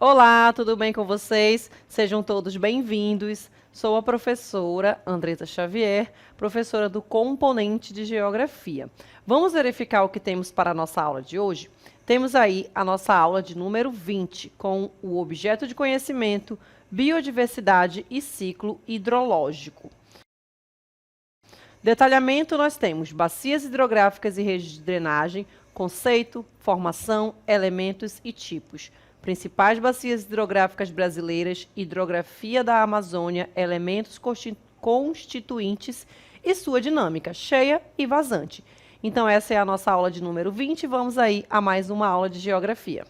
Olá, tudo bem com vocês? Sejam todos bem-vindos. Sou a professora Andresa Xavier, professora do componente de Geografia. Vamos verificar o que temos para a nossa aula de hoje? Temos aí a nossa aula de número 20, com o objeto de conhecimento, biodiversidade e ciclo hidrológico. Detalhamento, nós temos bacias hidrográficas e redes de drenagem, conceito, formação, elementos e tipos. Principais bacias hidrográficas brasileiras, hidrografia da Amazônia, elementos constituintes e sua dinâmica, cheia e vazante. Então, essa é a nossa aula de número 20. Vamos aí a mais uma aula de geografia.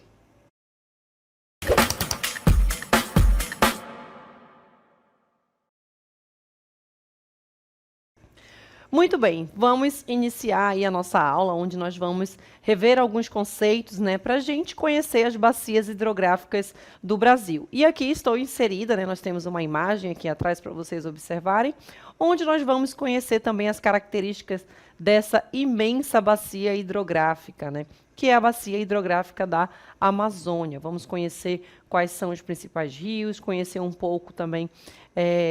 Muito bem, vamos iniciar aí a nossa aula, onde nós vamos rever alguns conceitos, para a gente conhecer as bacias hidrográficas do Brasil. E aqui estou inserida, nós temos uma imagem aqui atrás para vocês observarem, onde nós vamos conhecer também as características dessa imensa bacia hidrográfica, que é a bacia hidrográfica da Amazônia. Vamos conhecer quais são os principais rios, conhecer um pouco também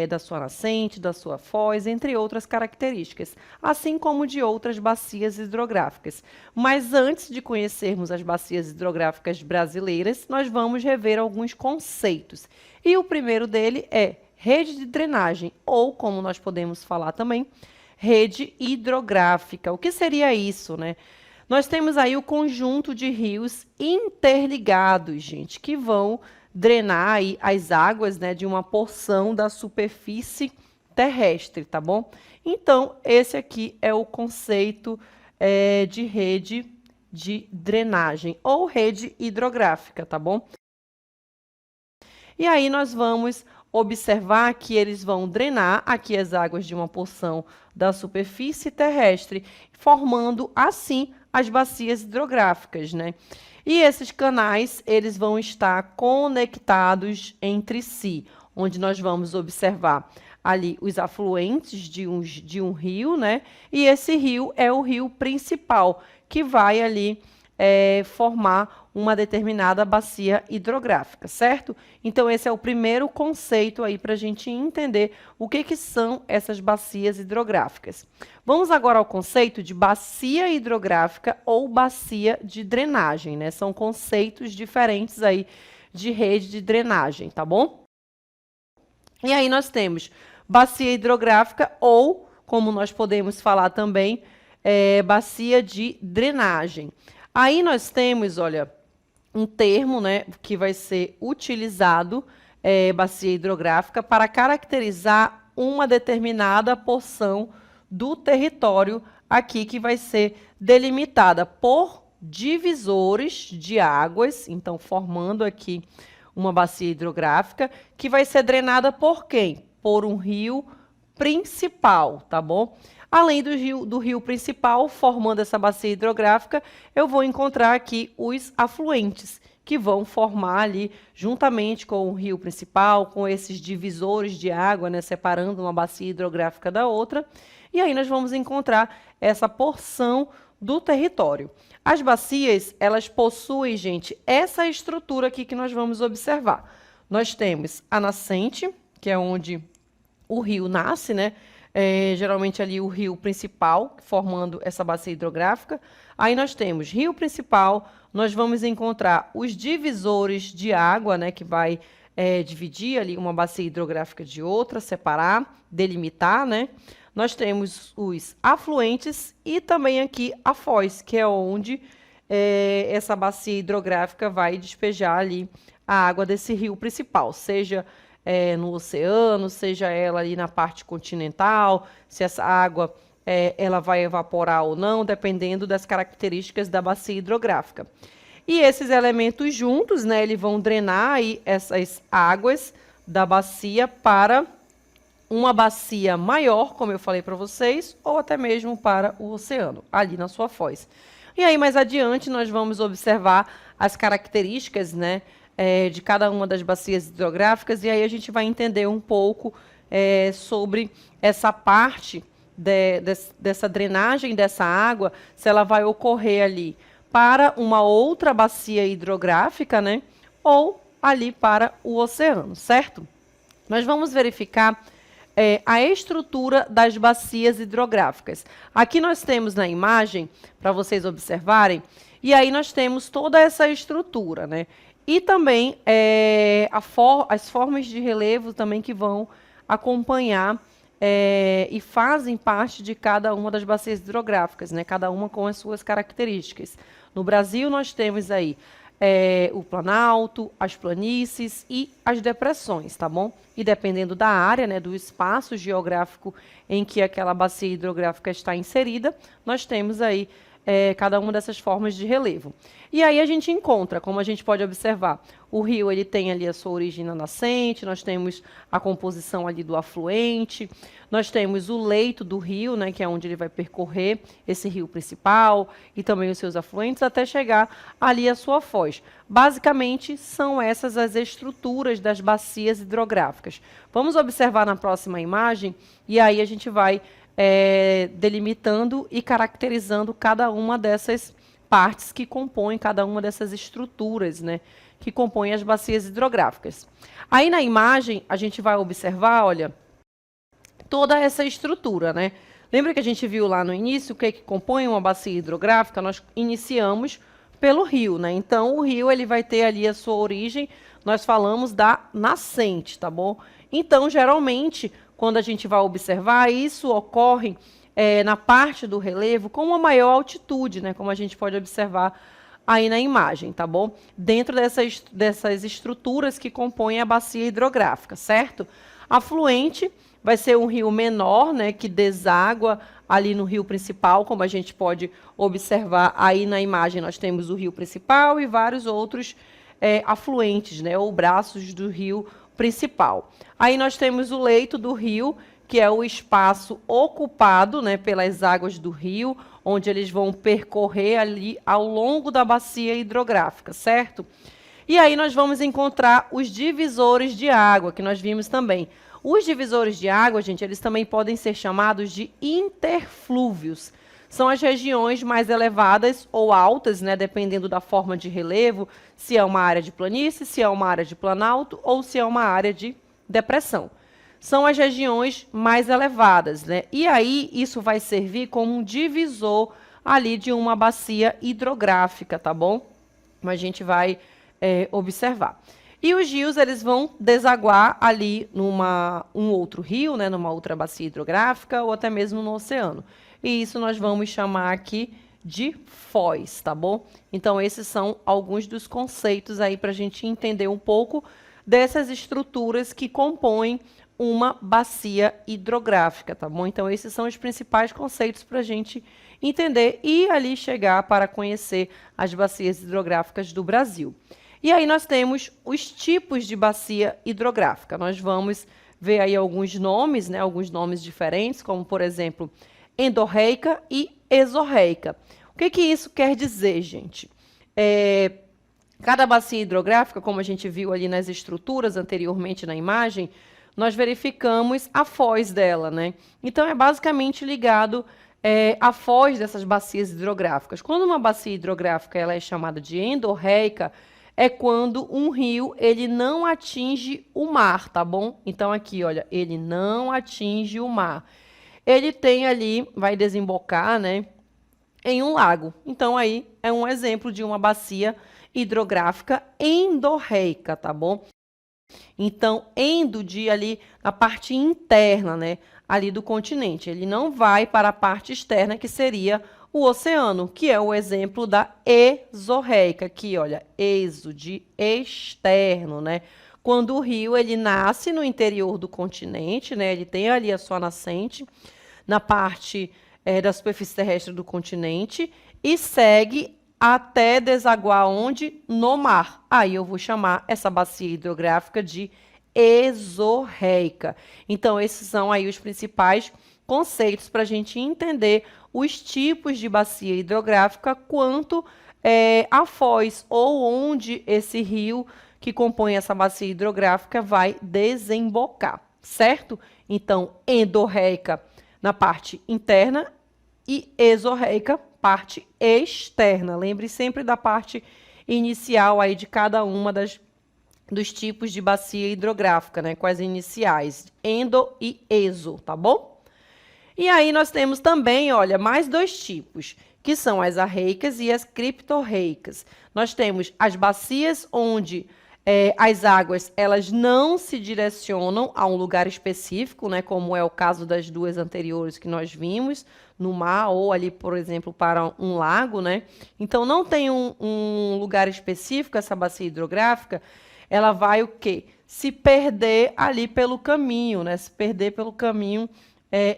da sua nascente, da sua foz, entre outras características, assim como de outras bacias hidrográficas. Mas antes de conhecermos as bacias hidrográficas brasileiras, nós vamos rever alguns conceitos. E o primeiro dele é rede de drenagem, ou, como nós podemos falar também, rede hidrográfica. O que seria isso, Nós temos aí o conjunto de rios interligados, gente, que vão drenar aí as águas, de uma porção da superfície terrestre, tá bom? Então, esse aqui é o conceito de rede de drenagem, ou rede hidrográfica, tá bom? E aí nós vamos observar que eles vão drenar aqui as águas de uma porção da superfície terrestre, formando assim as bacias hidrográficas, E esses canais, eles vão estar conectados entre si, onde nós vamos observar ali os afluentes de um rio, E esse rio é o rio principal, que vai ali formar uma determinada bacia hidrográfica, certo? Então, esse é o primeiro conceito aí para a gente entender o que são essas bacias hidrográficas. Vamos agora ao conceito de bacia hidrográfica ou bacia de drenagem, São conceitos diferentes aí de rede de drenagem, tá bom? E aí nós temos bacia hidrográfica ou, como nós podemos falar também, bacia de drenagem. Aí nós temos, olha, um termo, que vai ser utilizado, bacia hidrográfica, para caracterizar uma determinada porção do território aqui, que vai ser delimitada por divisores de águas, então formando aqui uma bacia hidrográfica, que vai ser drenada por quem? Por um rio principal, tá bom? Além do rio principal, formando essa bacia hidrográfica, eu vou encontrar aqui os afluentes, que vão formar ali, juntamente com o rio principal, com esses divisores de água, separando uma bacia hidrográfica da outra. E aí nós vamos encontrar essa porção do território. As bacias, elas possuem, gente, essa estrutura aqui que nós vamos observar. Nós temos a nascente, que é onde o rio nasce, geralmente ali o rio principal, formando essa bacia hidrográfica. Aí nós temos rio principal, nós vamos encontrar os divisores de água, que vai dividir ali uma bacia hidrográfica de outra, separar, delimitar, Nós temos os afluentes e também aqui a foz, que é onde essa bacia hidrográfica vai despejar ali a água desse rio principal, seja no oceano, seja ela ali na parte continental, se essa água ela vai evaporar ou não, dependendo das características da bacia hidrográfica. E esses elementos juntos, eles vão drenar aí essas águas da bacia para uma bacia maior, como eu falei para vocês, ou até mesmo para o oceano, ali na sua foz. E aí, mais adiante, nós vamos observar as características, de cada uma das bacias hidrográficas, e aí a gente vai entender um pouco sobre essa parte dessa drenagem dessa água, se ela vai ocorrer ali para uma outra bacia hidrográfica, ou ali para o oceano, certo? Nós vamos verificar a estrutura das bacias hidrográficas. Aqui nós temos na imagem, para vocês observarem, e aí nós temos toda essa estrutura, né? E também as formas de relevo também que vão acompanhar e fazem parte de cada uma das bacias hidrográficas, né? Cada uma com as suas características. No Brasil nós temos aí o planalto, as planícies e as depressões, tá bom? E dependendo da área, né, do espaço geográfico em que aquela bacia hidrográfica está inserida, nós temos aí cada uma dessas formas de relevo. E aí a gente encontra, como a gente pode observar, o rio ele tem ali a sua origem na nascente, nós temos a composição ali do afluente, nós temos o leito do rio, né, que é onde ele vai percorrer esse rio principal e também os seus afluentes até chegar ali à sua foz. Basicamente, são essas as estruturas das bacias hidrográficas. Vamos observar na próxima imagem e aí a gente vai delimitando e caracterizando cada uma dessas partes que compõem cada uma dessas estruturas, né, que compõem as bacias hidrográficas. Aí na imagem a gente vai observar, olha, toda essa estrutura, né? Lembra que a gente viu lá no início o que compõe uma bacia hidrográfica? Nós iniciamos pelo rio, né? Então o rio ele vai ter ali a sua origem, nós falamos da nascente, tá bom? Então geralmente quando a gente vai observar, isso ocorre na parte do relevo com uma maior altitude, né? Como a gente pode observar aí na imagem, tá bom? Dentro dessas estruturas que compõem a bacia hidrográfica, certo? Afluente vai ser um rio menor, né? Que deságua ali no rio principal, como a gente pode observar aí na imagem, nós temos o rio principal e vários outros afluentes, né? Ou braços do rio principal. Aí nós temos o leito do rio, que é o espaço ocupado, né, pelas águas do rio, onde eles vão percorrer ali ao longo da bacia hidrográfica, certo? E aí nós vamos encontrar os divisores de água, que nós vimos também. Os divisores de água, gente, eles também podem ser chamados de interflúvios. São as regiões mais elevadas ou altas, né, dependendo da forma de relevo, se é uma área de planície, se é uma área de planalto ou se é uma área de depressão. São as regiões mais elevadas, né? E aí isso vai servir como um divisor ali de uma bacia hidrográfica, tá bom? Mas a gente vai observar. E os rios eles vão desaguar ali um outro rio, né, numa outra bacia hidrográfica ou até mesmo no oceano. E isso nós vamos chamar aqui de foz, tá bom? Então, esses são alguns dos conceitos aí para a gente entender um pouco dessas estruturas que compõem uma bacia hidrográfica, tá bom? Então, esses são os principais conceitos para a gente entender e ali chegar para conhecer as bacias hidrográficas do Brasil. E aí nós temos os tipos de bacia hidrográfica. Nós vamos ver aí alguns nomes, né? Alguns nomes diferentes, como, por exemplo, endorreica e exorreica. O que isso quer dizer, gente? Cada bacia hidrográfica, como a gente viu ali nas estruturas anteriormente na imagem, nós verificamos a foz dela, né? Então, é basicamente ligado à foz dessas bacias hidrográficas. Quando uma bacia hidrográfica ela é chamada de endorreica, é quando um rio ele não atinge o mar, tá bom? Então, aqui, olha, ele não atinge o mar. Ele tem ali, vai desembocar, né, em um lago. Então, aí é um exemplo de uma bacia hidrográfica endorreica, tá bom? Então, endo de ali na parte interna, né, ali do continente. Ele não vai para a parte externa, que seria o oceano, que é o exemplo da exorreica. Aqui, olha, exo, de externo, né? Quando o rio ele nasce no interior do continente, né? Ele tem ali a sua nascente na parte da superfície terrestre do continente e segue até desaguar onde? No mar. Aí eu vou chamar essa bacia hidrográfica de exorreica. Então, esses são aí os principais conceitos para a gente entender os tipos de bacia hidrográfica quanto a foz ou onde esse rio que compõe essa bacia hidrográfica vai desembocar, certo? Então, endorreica na parte interna e exorreica, parte externa. Lembre sempre da parte inicial aí de cada uma das dos tipos de bacia hidrográfica, né, com as iniciais endo e exo, tá bom? E aí nós temos também, olha, mais dois tipos, que são as arreicas e as criptorreicas. Nós temos as bacias onde as águas elas não se direcionam a um lugar específico, né, como é o caso das duas anteriores que nós vimos, no mar ou ali, por exemplo, para um lago, né? Então não tem um lugar específico essa bacia hidrográfica, ela vai o quê? Se perder ali pelo caminho, né? Se perder pelo caminho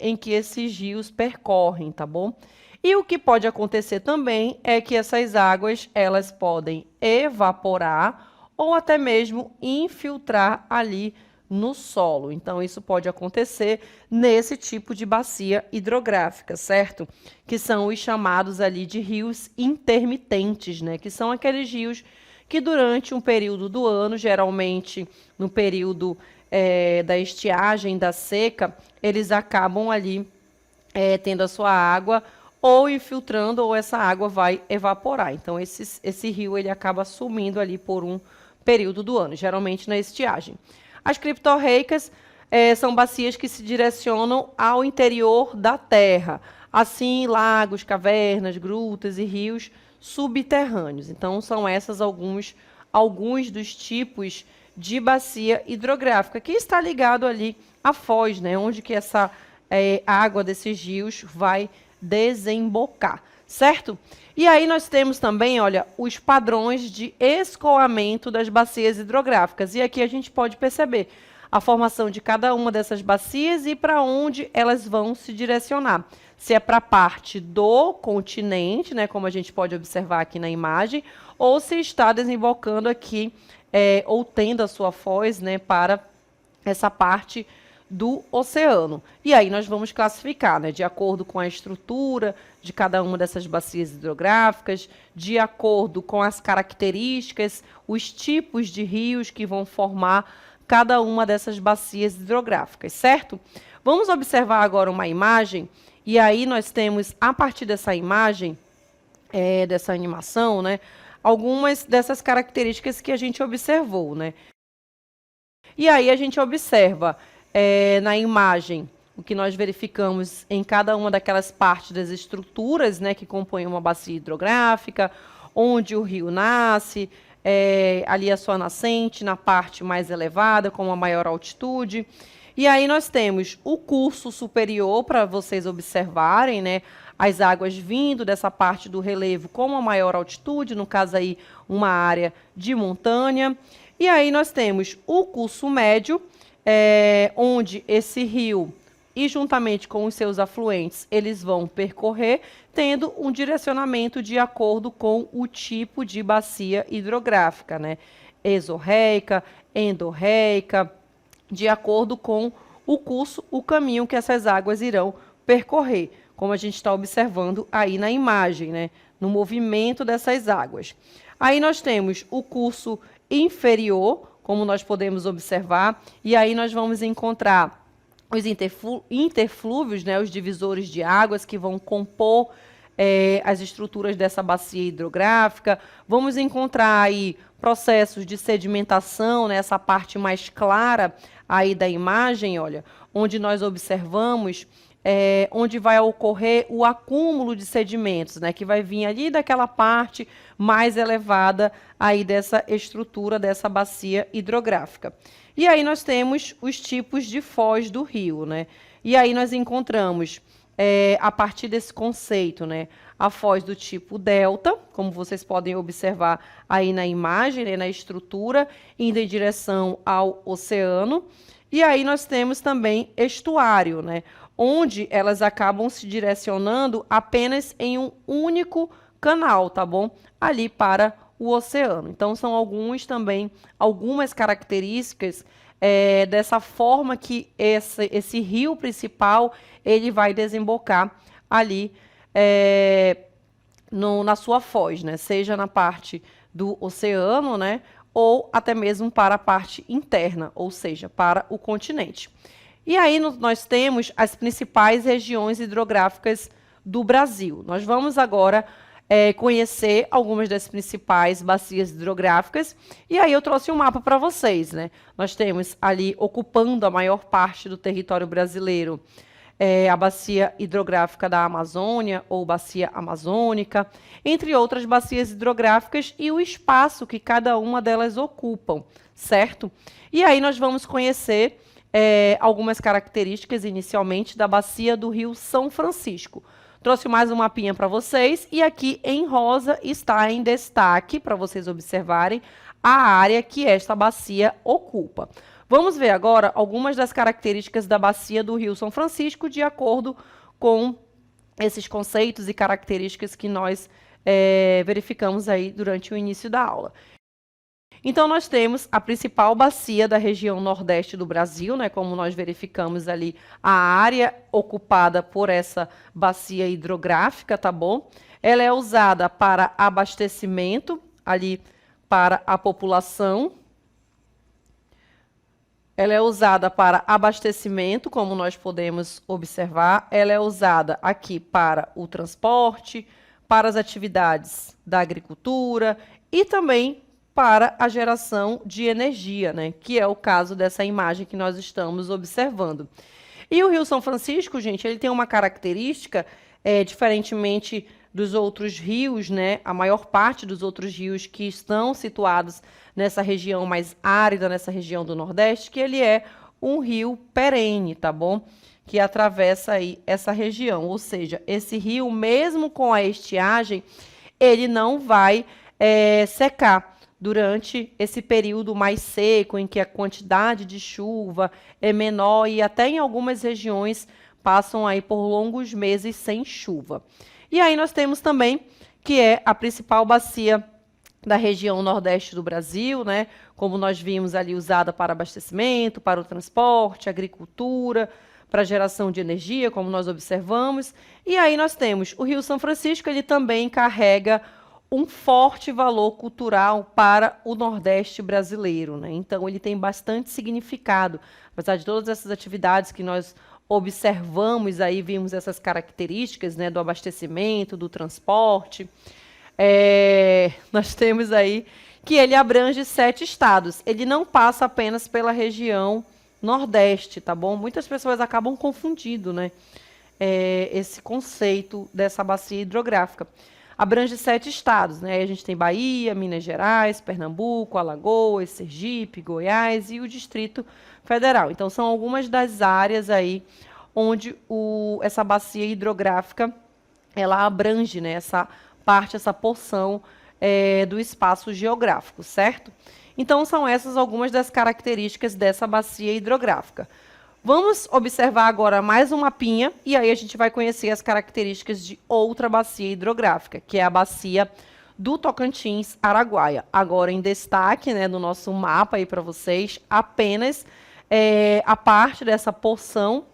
em que esses rios percorrem, tá bom? E o que pode acontecer também é que essas águas elas podem evaporar ou até mesmo infiltrar ali no solo. Então, isso pode acontecer nesse tipo de bacia hidrográfica, certo? Que são os chamados ali de rios intermitentes, né? Que são aqueles rios que durante um período do ano, geralmente no período da estiagem, da seca, eles acabam ali tendo a sua água ou infiltrando ou essa água vai evaporar. Então, esse rio ele acaba sumindo ali por um período do ano, geralmente na estiagem. As criptorreicas são bacias que se direcionam ao interior da terra, assim lagos, cavernas, grutas e rios subterrâneos. Então, são essas alguns dos tipos de bacia hidrográfica, que está ligado ali à foz, né, onde que essa água desses rios vai desembocar, certo? E aí nós temos também, olha, os padrões de escoamento das bacias hidrográficas. E aqui a gente pode perceber a formação de cada uma dessas bacias e para onde elas vão se direcionar. Se é para a parte do continente, né, como a gente pode observar aqui na imagem, ou se está desembocando aqui, ou tendo a sua foz, né, para essa parte do oceano. E aí nós vamos classificar, né, de acordo com a estrutura de cada uma dessas bacias hidrográficas, de acordo com as características, os tipos de rios que vão formar cada uma dessas bacias hidrográficas, certo? Vamos observar agora uma imagem, e aí nós temos, a partir dessa imagem, dessa animação, né, algumas dessas características que a gente observou, né? E aí a gente observa na imagem o que nós verificamos em cada uma daquelas partes das estruturas, né, que compõem uma bacia hidrográfica, onde o rio nasce, ali a sua nascente, na parte mais elevada, com uma maior altitude. E aí nós temos o curso superior, para vocês observarem, né, as águas vindo dessa parte do relevo com uma maior altitude, no caso aí uma área de montanha. E aí nós temos o curso médio, onde esse rio, e juntamente com os seus afluentes, eles vão percorrer, tendo um direcionamento de acordo com o tipo de bacia hidrográfica, né? Exorreica, endorreica, de acordo com o curso, o caminho que essas águas irão percorrer, como a gente está observando aí na imagem, né? No movimento dessas águas. Aí nós temos o curso inferior, como nós podemos observar, e aí nós vamos encontrar os interflúvios, né, os divisores de águas que vão compor as estruturas dessa bacia hidrográfica. Vamos encontrar aí processos de sedimentação, né, essa parte mais clara aí da imagem, olha, onde nós observamos onde vai ocorrer o acúmulo de sedimentos, né, que vai vir ali daquela parte mais elevada aí dessa estrutura dessa bacia hidrográfica. E aí nós temos os tipos de foz do rio, né? E aí nós encontramos, a partir desse conceito, né, a foz do tipo delta, como vocês podem observar aí na imagem, né, na estrutura, indo em direção ao oceano. E aí nós temos também estuário, né, onde elas acabam se direcionando apenas em um único canal, tá bom? Ali para o oceano. Então, são algumas características dessa forma que esse rio principal ele vai desembocar ali na sua foz, né? Seja na parte do oceano, né? Ou até mesmo para a parte interna, ou seja, para o continente. E aí nós temos as principais regiões hidrográficas do Brasil. Nós vamos agora conhecer algumas das principais bacias hidrográficas. E aí eu trouxe um mapa para vocês, né? Nós temos ali, ocupando a maior parte do território brasileiro, a bacia hidrográfica da Amazônia ou bacia amazônica, entre outras bacias hidrográficas e o espaço que cada uma delas ocupam, certo? E aí nós vamos conhecer algumas características inicialmente da bacia do Rio São Francisco. Trouxe mais um mapinha para vocês e aqui em rosa está em destaque para vocês observarem a área que esta bacia ocupa. Vamos ver agora algumas das características da bacia do Rio São Francisco de acordo com esses conceitos e características que nós verificamos aí durante o início da aula. Então, nós temos a principal bacia da região nordeste do Brasil, né, como nós verificamos ali a área ocupada por essa bacia hidrográfica, tá bom? Ela é usada para abastecimento ali para a população. Ela é usada para abastecimento, como nós podemos observar. Ela é usada aqui para o transporte, para as atividades da agricultura e também para a geração de energia, né? Que é o caso dessa imagem que nós estamos observando. E o Rio São Francisco, gente, ele tem uma característica, diferentemente dos outros rios, né? A maior parte dos outros rios que estão situados nessa região mais árida, nessa região do Nordeste, que ele é um rio perene, tá bom? Que atravessa aí essa região, ou seja, esse rio, mesmo com a estiagem, ele não vai secar durante esse período mais seco, em que a quantidade de chuva é menor e até em algumas regiões passam aí por longos meses sem chuva. E aí nós temos também que é a principal bacia da região nordeste do Brasil, né? Como nós vimos ali, usada para abastecimento, para o transporte, agricultura, para geração de energia, como nós observamos. E aí nós temos o Rio São Francisco, ele também carrega um forte valor cultural para o Nordeste brasileiro, né? Então, ele tem bastante significado. Apesar de todas essas atividades que nós observamos, aí vimos essas características, né, do abastecimento, do transporte, nós temos aí que ele abrange 7 estados. Ele não passa apenas pela região Nordeste, tá bom? Muitas pessoas acabam confundindo, né, esse conceito dessa bacia hidrográfica. Abrange 7 estados, né? A gente tem Bahia, Minas Gerais, Pernambuco, Alagoas, Sergipe, Goiás e o Distrito Federal. Então, são algumas das áreas aí onde essa bacia hidrográfica ela abrange, né, essa parte, essa porção do espaço geográfico, certo? Então, são essas algumas das características dessa bacia hidrográfica. Vamos observar agora mais um mapinha e aí a gente vai conhecer as características de outra bacia hidrográfica, que é a bacia do Tocantins-Araguaia. Agora em destaque, né, no nosso mapa aí para vocês, apenas a parte dessa porção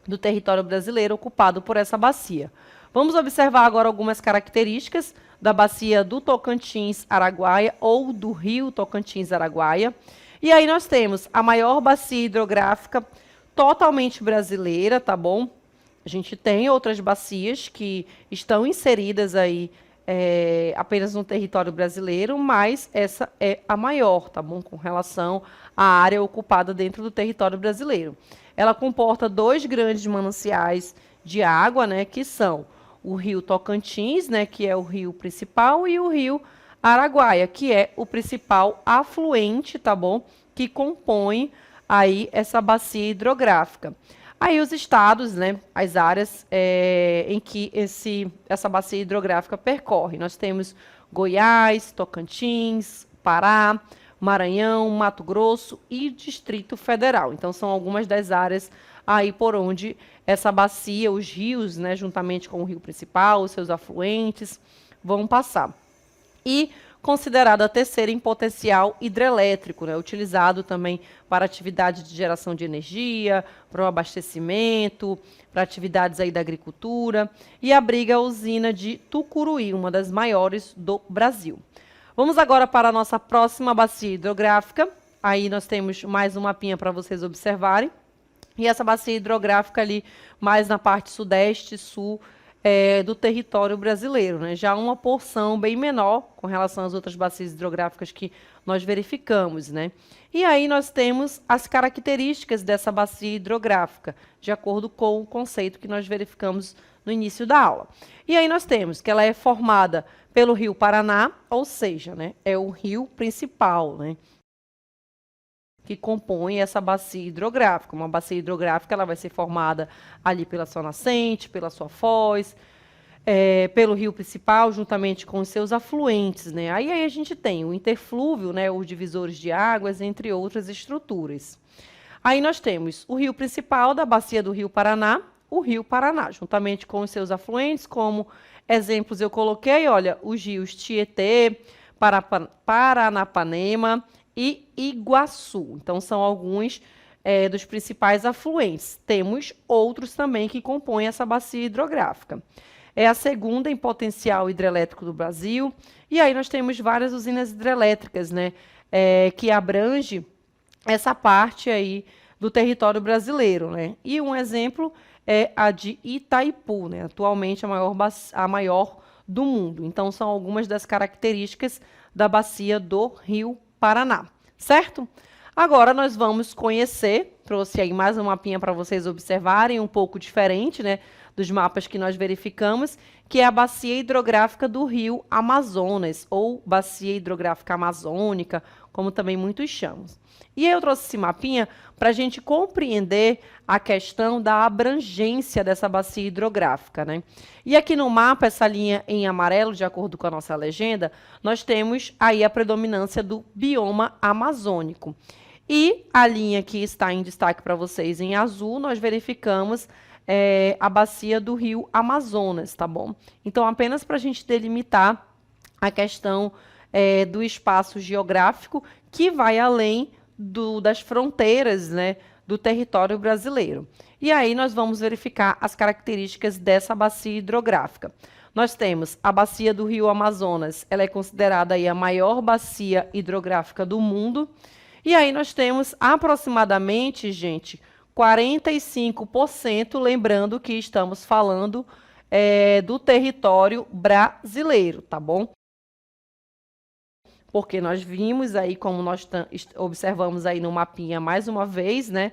do território brasileiro ocupado por essa bacia. Vamos observar agora algumas características da bacia do Tocantins-Araguaia ou do rio Tocantins-Araguaia. E aí nós temos a maior bacia hidrográfica totalmente brasileira, tá bom? A gente tem outras bacias que estão inseridas aí apenas no território brasileiro, mas essa é a maior, tá bom? Com relação à área ocupada dentro do território brasileiro. Ela comporta 2 grandes mananciais de água, né? Que são o rio Tocantins, né? Que é o rio principal, e o rio Araguaia, que é o principal afluente, tá bom? Que compõe aí essa bacia hidrográfica. Aí os estados, né, as áreas em que essa bacia hidrográfica percorre. Nós temos Goiás, Tocantins, Pará, Maranhão, Mato Grosso e Distrito Federal. Então, são algumas das áreas aí por onde essa bacia, os rios, né, juntamente com o rio principal, os seus afluentes, vão passar. E considerada a terceira em potencial hidrelétrico, né, utilizado também para atividades de geração de energia, para o abastecimento, para atividades aí da agricultura, e abriga a usina de Tucuruí, uma das maiores do Brasil. Vamos agora para a nossa próxima bacia hidrográfica. Aí nós temos mais um mapinha para vocês observarem. E essa bacia hidrográfica ali, mais na parte sudeste, sul do território brasileiro, né? Já uma porção bem menor com relação às outras bacias hidrográficas que nós verificamos, né? E aí nós temos as características dessa bacia hidrográfica, de acordo com o conceito que nós verificamos no início da aula. E aí nós temos que ela é formada pelo Rio Paraná, ou seja, né, é o rio principal, né, que compõe essa bacia hidrográfica. Uma bacia hidrográfica ela vai ser formada ali pela sua nascente, pela sua foz, pelo rio principal, juntamente com os seus afluentes, né? Aí a gente tem o interflúvio, né, os divisores de águas, entre outras estruturas. Aí nós temos o rio principal da bacia do Rio Paraná, o Rio Paraná, juntamente com os seus afluentes, como exemplos eu coloquei, olha, os rios Tietê, Paranapanema e Iguaçu. Então, são alguns dos principais afluentes. Temos outros também que compõem essa bacia hidrográfica. É a segunda em potencial hidrelétrico do Brasil. E aí nós temos várias usinas hidrelétricas, né, que abrange essa parte aí do território brasileiro, né? E um exemplo é a de Itaipu, né? Atualmente a maior do mundo. Então, são algumas das características da bacia do Rio Paraná, certo? Agora, nós vamos conhecer, trouxe aí mais um mapinha para vocês observarem, um pouco diferente, né, dos mapas que nós verificamos, que é a bacia hidrográfica do Rio Amazonas, ou bacia hidrográfica amazônica, como também muitos chamam. E eu trouxe esse mapinha para a gente compreender a questão da abrangência dessa bacia hidrográfica, né? E aqui no mapa, essa linha em amarelo, de acordo com a nossa legenda, nós temos aí a predominância do bioma amazônico. E a linha que está em destaque para vocês em azul, nós verificamos a bacia do Rio Amazonas, tá bom? Então, apenas para a gente delimitar a questão do espaço geográfico que vai além das fronteiras, né, do território brasileiro. E aí nós vamos verificar as características dessa bacia hidrográfica. Nós temos a bacia do Rio Amazonas, ela é considerada aí a maior bacia hidrográfica do mundo. E aí nós temos aproximadamente, gente, 45%, lembrando que estamos falando do território brasileiro, tá bom? Porque nós vimos aí, como nós observamos aí no mapinha mais uma vez, né,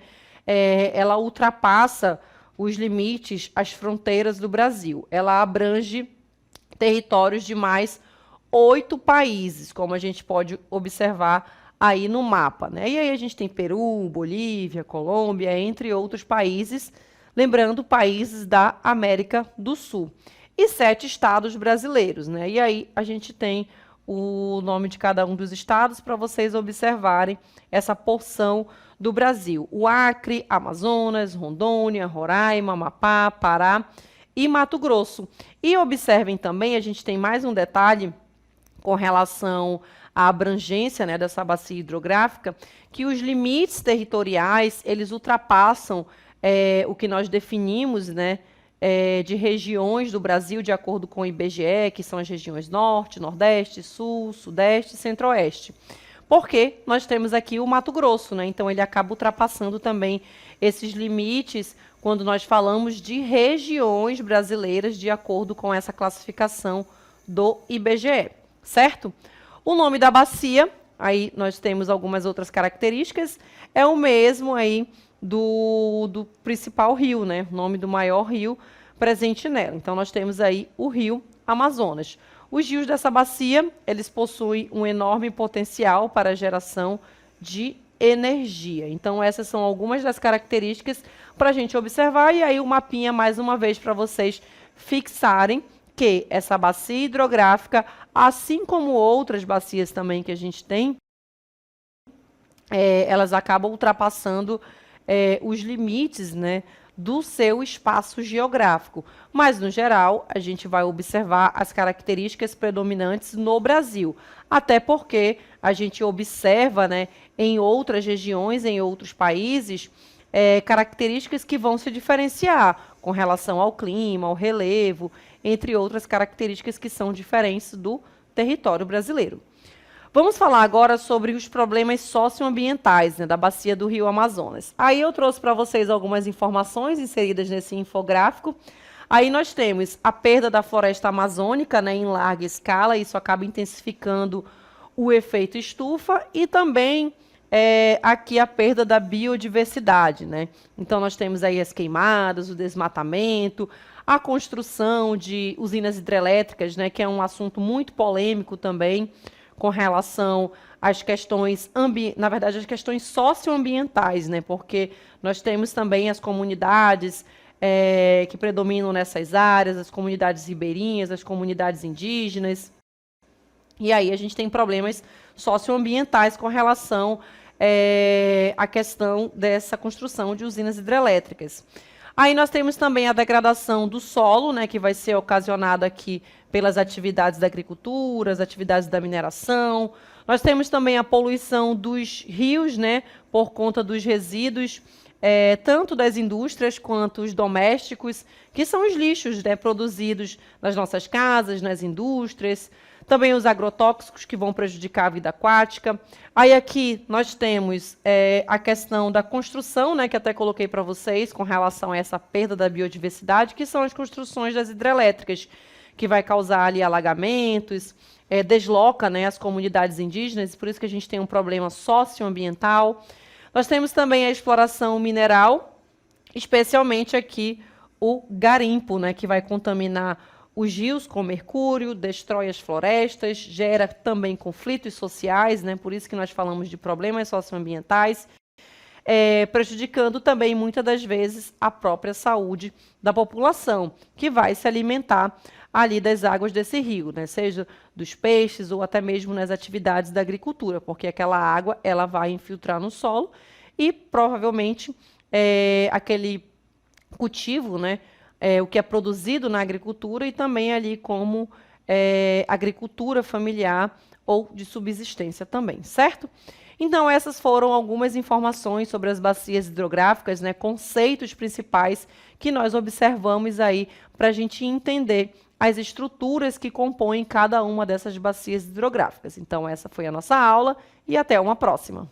ela ultrapassa os limites, as fronteiras do Brasil. Ela abrange territórios de mais 8 países, como a gente pode observar aí no mapa, né? E aí a gente tem Peru, Bolívia, Colômbia, entre outros países, lembrando, países da América do Sul. E 7 estados brasileiros, né? E aí a gente tem o nome de cada um dos estados para vocês observarem essa porção do Brasil. O Acre, Amazonas, Rondônia, Roraima, Amapá, Pará e Mato Grosso. E observem também, a gente tem mais um detalhe com relação à abrangência, né, dessa bacia hidrográfica, que os limites territoriais, eles ultrapassam o que nós definimos, né, de regiões do Brasil, de acordo com o IBGE, que são as regiões Norte, Nordeste, Sul, Sudeste e Centro-Oeste. Porque nós temos aqui o Mato Grosso, né? Então ele acaba ultrapassando também esses limites quando nós falamos de regiões brasileiras, de acordo com essa classificação do IBGE, certo? O nome da bacia, aí nós temos algumas outras características, é o mesmo aí do principal rio, né? O nome do maior rio presente nela. Então, nós temos aí o Rio Amazonas. Os rios dessa bacia, eles possuem um enorme potencial para a geração de energia. Então, essas são algumas das características para a gente observar. E aí, o mapinha, mais uma vez, para vocês fixarem que essa bacia hidrográfica, assim como outras bacias também que a gente tem, elas acabam ultrapassando os limites, né, do seu espaço geográfico. Mas, no geral, a gente vai observar as características predominantes no Brasil. Até porque a gente observa, né, em outras regiões, em outros países, características que vão se diferenciar com relação ao clima, ao relevo, entre outras características que são diferentes do território brasileiro. Vamos falar agora sobre os problemas socioambientais, né, da bacia do Rio Amazonas. Aí eu trouxe para vocês algumas informações inseridas nesse infográfico. Aí nós temos a perda da floresta amazônica, né, em larga escala, isso acaba intensificando o efeito estufa e também aqui a perda da biodiversidade, né? Então nós temos aí as queimadas, o desmatamento, a construção de usinas hidrelétricas, né, que é um assunto muito polêmico também com relação às questões, na verdade, as questões socioambientais, né? Porque nós temos também as comunidades que predominam nessas áreas, as comunidades ribeirinhas, as comunidades indígenas. E aí a gente tem problemas socioambientais com relação à questão dessa construção de usinas hidrelétricas. Aí nós temos também a degradação do solo, né, que vai ser ocasionada aqui pelas atividades da agricultura, as atividades da mineração. Nós temos também a poluição dos rios, né, por conta dos resíduos, tanto das indústrias quanto os domésticos, que são os lixos, né, produzidos nas nossas casas, nas indústrias. Também os agrotóxicos que vão prejudicar a vida aquática. Aí aqui nós temos a questão da construção, né, que até coloquei para vocês, com relação a essa perda da biodiversidade, que são as construções das hidrelétricas, que vai causar ali alagamentos, desloca, né, as comunidades indígenas, e por isso que a gente tem um problema socioambiental. Nós temos também a exploração mineral, especialmente aqui o garimpo, né, que vai contaminar os rios com mercúrio, destrói as florestas, gera também conflitos sociais, né, por isso que nós falamos de problemas socioambientais, prejudicando também, muitas das vezes, a própria saúde da população, que vai se alimentar ali das águas desse rio, né? Seja dos peixes ou até mesmo nas atividades da agricultura, porque aquela água ela vai infiltrar no solo e provavelmente aquele cultivo, né, o que é produzido na agricultura e também ali como agricultura familiar ou de subsistência também, certo? Então, essas foram algumas informações sobre as bacias hidrográficas, né, conceitos principais que nós observamos aí para a gente entender as estruturas que compõem cada uma dessas bacias hidrográficas. Então, essa foi a nossa aula e até uma próxima.